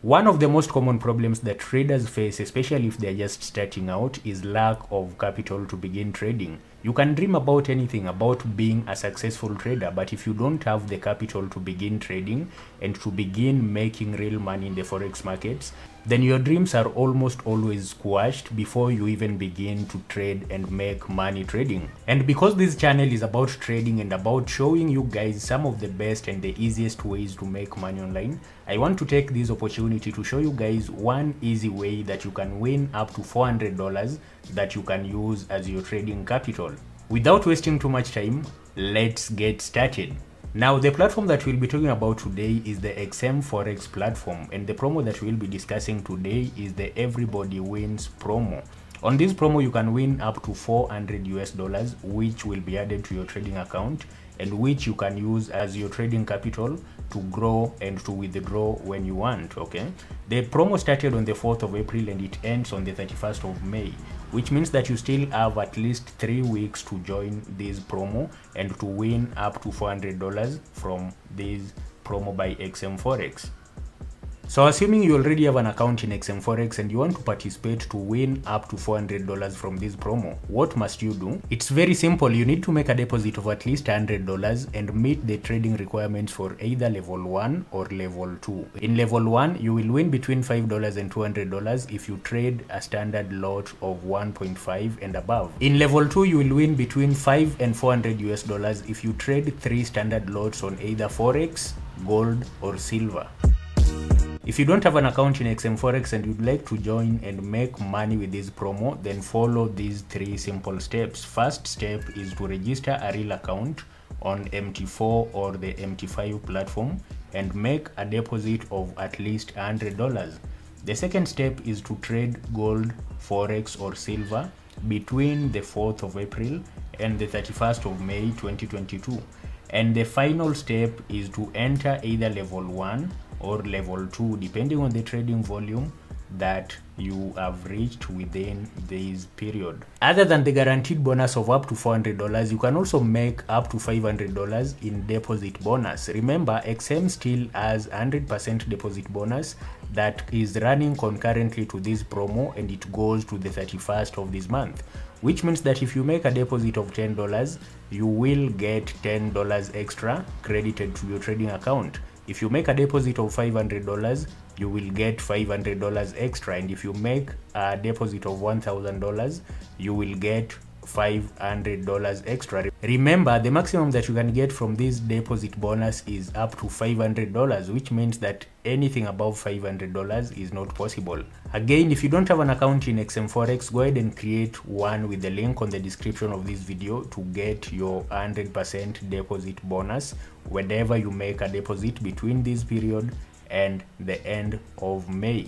One of the most common problems that traders face, especially if they're just starting out, is lack of capital to begin trading. You can dream about anything, about being a successful trader, but if you don't have the capital to begin trading and to begin making real money in the forex markets, then your dreams are almost always squashed before you even begin to trade and make money trading. And because this channel is about trading and about showing you guys some of the best and the easiest ways to make money online, I want to take this opportunity to show you guys one easy way that you can win up to $400 that you can use as your trading capital. Without wasting too much time, let's get started. Now, the platform that we'll be talking about today is the XM Forex platform, and the promo that we'll be discussing today is the Everybody Wins promo. On this promo, you can win up to $400, which will be added to your trading account and which you can use as your trading capital to grow and to withdraw when you want. Okay, the promo started on the 4th of April and it ends on the 31st of May, which means that you still have at least 3 weeks to join this promo and to win up to $400 from this promo by XM Forex. So assuming you already have an account in XM Forex and you want to participate to win up to $400 from this promo, what must you do? It's very simple. You need to make a deposit of at least $100 and meet the trading requirements for either level 1 or level 2. In level 1, you will win between $5 and $200 if you trade a standard lot of 1.5 and above. In level 2, you will win between $5 and $400 if you trade 3 standard lots on either Forex, gold or silver. If you don't have an account in XM Forex and you'd like to join and make money with this promo, then follow these 3 simple steps. First step is to register a real account on MT4 or the MT5 platform and make a deposit of at least $100. The second step is to trade gold, Forex or silver between the 4th of April and the 31st of May 2022. And the final step is to enter either level 1 or level 2 depending on the trading volume that you have reached within this period. Other than the guaranteed bonus of up to $400, you can also make up to $500 in deposit bonus. Remember, XM still has 100% deposit bonus that is running concurrently to this promo and it goes to the 31st of this month, which means that if you make a deposit of $10, you will get $10 extra credited to your trading account. If you make a deposit of $500, you will get $500 extra, and if you make a deposit of $1,000, you will get $500 extra. Remember, the maximum that you can get from this deposit bonus is up to $500, which means that anything above $500 is not possible. Again, if you don't have an account in XM Forex, go ahead and create one with the link on the description of this video to get your 100% deposit bonus whenever you make a deposit between this period and the end of May.